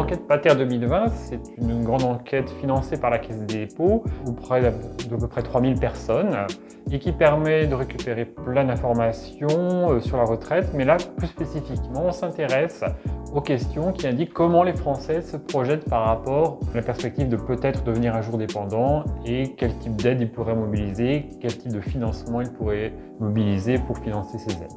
l'enquête Pater 2020, c'est une grande enquête financée par la Caisse des dépôts auprès d'à peu près 3000 personnes et qui permet de récupérer plein d'informations sur la retraite. Mais là, plus spécifiquement, on s'intéresse aux questions qui indiquent comment les Français se projettent par rapport à la perspective de peut-être devenir un jour dépendant et quel type d'aide ils pourraient mobiliser, quel type de financement ils pourraient mobiliser pour financer ces aides.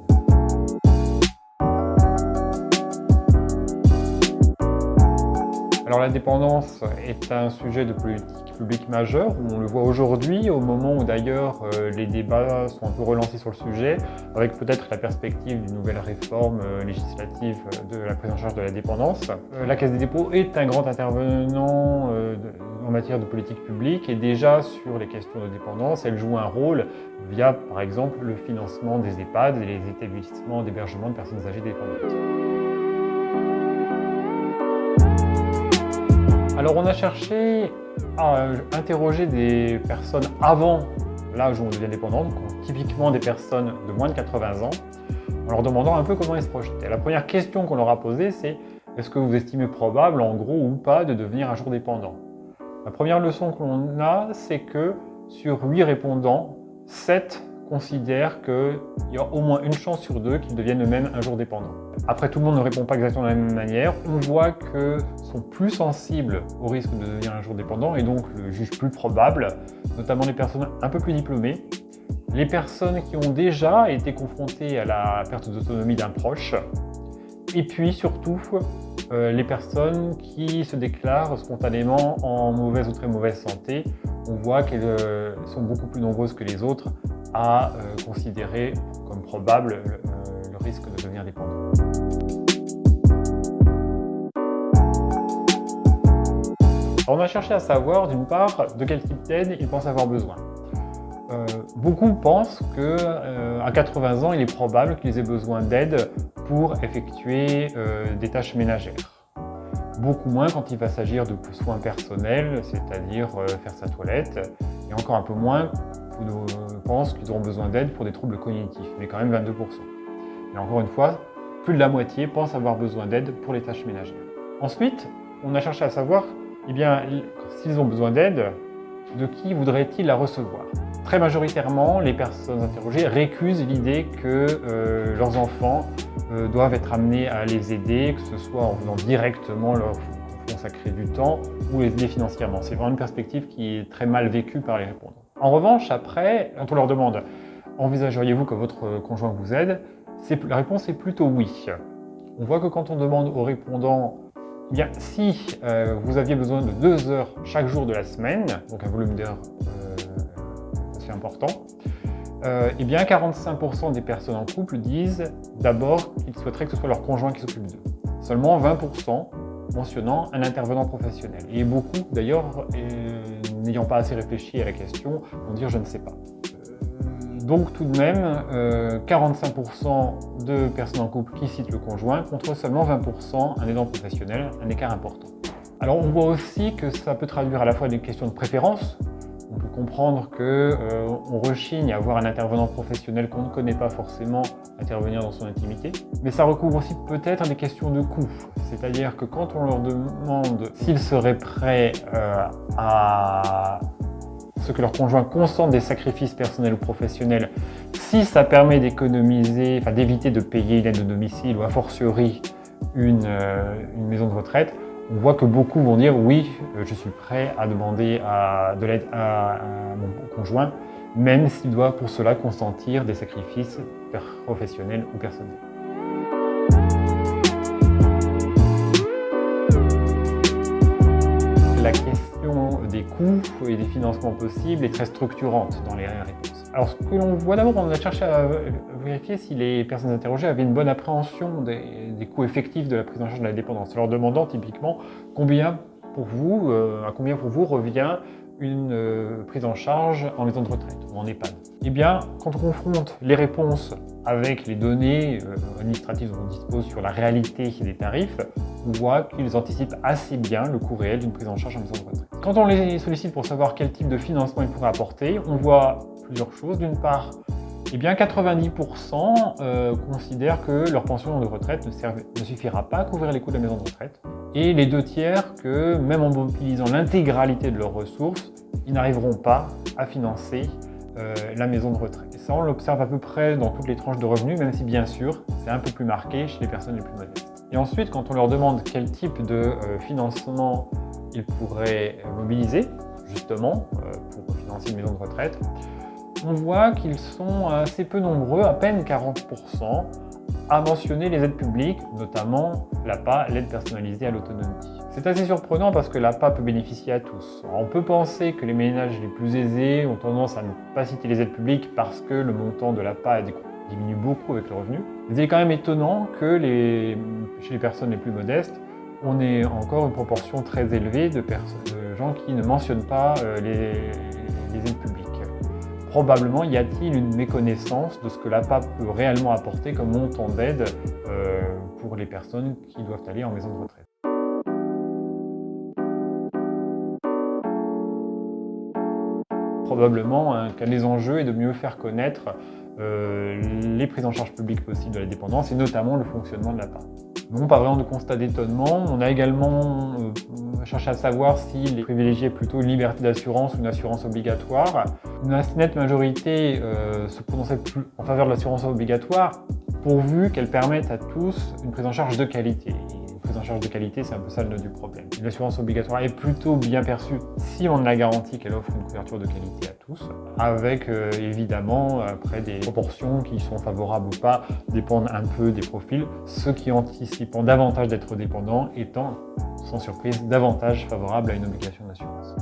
Alors la dépendance est un sujet de politique publique majeur, où on le voit aujourd'hui, au moment où d'ailleurs les débats sont un peu relancés sur le sujet, avec peut-être la perspective d'une nouvelle réforme législative de la prise en charge de la dépendance. La Caisse des dépôts est un grand intervenant en matière de politique publique, et déjà sur les questions de dépendance, elle joue un rôle via par exemple le financement des EHPAD et les établissements d'hébergement de personnes âgées dépendantes. Alors on a cherché à interroger des personnes avant l'âge où on devient dépendant, donc typiquement des personnes de moins de 80 ans, en leur demandant un peu comment ils se projetaient. La première question qu'on leur a posée, c'est « Est-ce que vous estimez probable, en gros ou pas, de devenir un jour dépendant ?» La première leçon que l'on a, c'est que sur 8 répondants, 7 considèrent qu'il y a au moins une chance sur 2 qu'ils deviennent eux-mêmes un jour dépendants. Après, tout le monde ne répond pas exactement de la même manière. On voit qu'ils sont plus sensibles au risque de devenir un jour dépendant et donc le jugent plus probable, notamment les personnes un peu plus diplômées, les personnes qui ont déjà été confrontées à la perte d'autonomie d'un proche, et puis surtout les personnes qui se déclarent spontanément en mauvaise ou très mauvaise santé. On voit qu'elles sont beaucoup plus nombreuses que les autres à considérer comme probable le risque de devenir dépendant. Alors on a cherché à savoir, d'une part, de quel type d'aide ils pensent avoir besoin. Beaucoup pensent qu'à 80 ans, il est probable qu'ils aient besoin d'aide pour effectuer des tâches ménagères. Beaucoup moins quand il va s'agir de soins personnels, c'est-à-dire faire sa toilette, et encore un peu moins pensent qu'ils auront besoin d'aide pour des troubles cognitifs, mais quand même 22%. Et encore une fois, plus de la moitié pensent avoir besoin d'aide pour les tâches ménagères. Ensuite, on a cherché à savoir, s'ils ont besoin d'aide, de qui voudraient-ils la recevoir? Très majoritairement, les personnes interrogées récusent l'idée que leurs enfants doivent être amenés à les aider, que ce soit en venant directement leur consacrer du temps ou les aider financièrement. C'est vraiment une perspective qui est très mal vécue par les répondants. En revanche, après, quand on leur demande « Envisageriez-vous que votre conjoint vous aide ?» la réponse est plutôt oui. On voit que quand on demande aux répondants « Bien, si vous aviez besoin de 2 heures chaque jour de la semaine, donc un volume d'heures assez important, eh bien 45% des personnes en couple disent d'abord qu'ils souhaiteraient que ce soit leur conjoint qui s'occupe d'eux. Seulement 20% mentionnant un intervenant professionnel. Et beaucoup, d'ailleurs, n'ayant pas assez réfléchi à la question, vont dire « je ne sais pas ». Donc tout de même, 45% de personnes en couple qui citent le conjoint, contre seulement 20% un aidant professionnel, un écart important. Alors on voit aussi que ça peut traduire à la fois des questions de préférence. On peut comprendre qu'on rechigne à voir un intervenant professionnel qu'on ne connaît pas forcément intervenir dans son intimité. Mais ça recouvre aussi peut-être des questions de coût. C'est-à-dire que quand on leur demande s'ils seraient prêts à ce que leur conjoint consente des sacrifices personnels ou professionnels, si ça permet d'économiser, d'éviter de payer une aide de domicile ou a fortiori une maison de retraite, on voit que beaucoup vont dire oui, je suis prêt à demander de l'aide à mon conjoint, même s'il doit pour cela consentir des sacrifices professionnels ou personnels. La question des coûts et des financements possibles est très structurante dans les réponses. Alors ce que l'on voit d'abord, on a cherché à vérifier si les personnes interrogées avaient une bonne appréhension des coûts effectifs de la prise en charge de la dépendance, en leur demandant typiquement à combien pour vous revient une prise en charge en maison de retraite ou en EHPAD. Eh bien, quand on confronte les réponses avec les données administratives dont on dispose sur la réalité des tarifs, on voit qu'ils anticipent assez bien le coût réel d'une prise en charge en maison de retraite. Quand on les sollicite pour savoir quel type de financement ils pourraient apporter, on voit plusieurs choses. D'une part, eh bien 90% considèrent que leur pension de retraite ne suffira pas à couvrir les coûts de la maison de retraite. Et les 2/3 que, même en mobilisant l'intégralité de leurs ressources, ils n'arriveront pas à financer la maison de retraite. Et ça, on l'observe à peu près dans toutes les tranches de revenus, même si bien sûr, c'est un peu plus marqué chez les personnes les plus modestes. Et ensuite, quand on leur demande quel type de financement ils pourraient mobiliser, justement, pour financer une maison de retraite, on voit qu'ils sont assez peu nombreux, à peine 40%, à mentionner les aides publiques, notamment l'APA, l'aide personnalisée à l'autonomie. C'est assez surprenant parce que l'APA peut bénéficier à tous. On peut penser que les ménages les plus aisés ont tendance à ne pas citer les aides publiques parce que le montant de l'APA diminue beaucoup avec le revenu. Mais il est quand même étonnant que chez les personnes les plus modestes, on ait encore une proportion très élevée de gens qui ne mentionnent pas les aides publiques. Probablement y a-t-il une méconnaissance de ce que l'APA peut réellement apporter comme montant d'aide pour les personnes qui doivent aller en maison de retraite. Probablement qu'un des enjeux est de mieux faire connaître les prises en charge publiques possibles de la dépendance et notamment le fonctionnement de l'APA. Non, pas vraiment de constat d'étonnement. On a également cherché à savoir s'il privilégiait plutôt une liberté d'assurance ou une assurance obligatoire. Une assez nette majorité se prononçait plus en faveur de l'assurance obligatoire pourvu qu'elle permette à tous une prise en charge de qualité. Une prise en charge de qualité, c'est un peu ça le nœud du problème. L'assurance obligatoire est plutôt bien perçue si on a garanti qu'elle offre une couverture de qualité à tous, avec évidemment après des proportions qui sont favorables ou pas, dépendent un peu des profils, ceux qui anticipent davantage d'être dépendants étant, sans surprise, davantage favorables à une obligation d'assurance.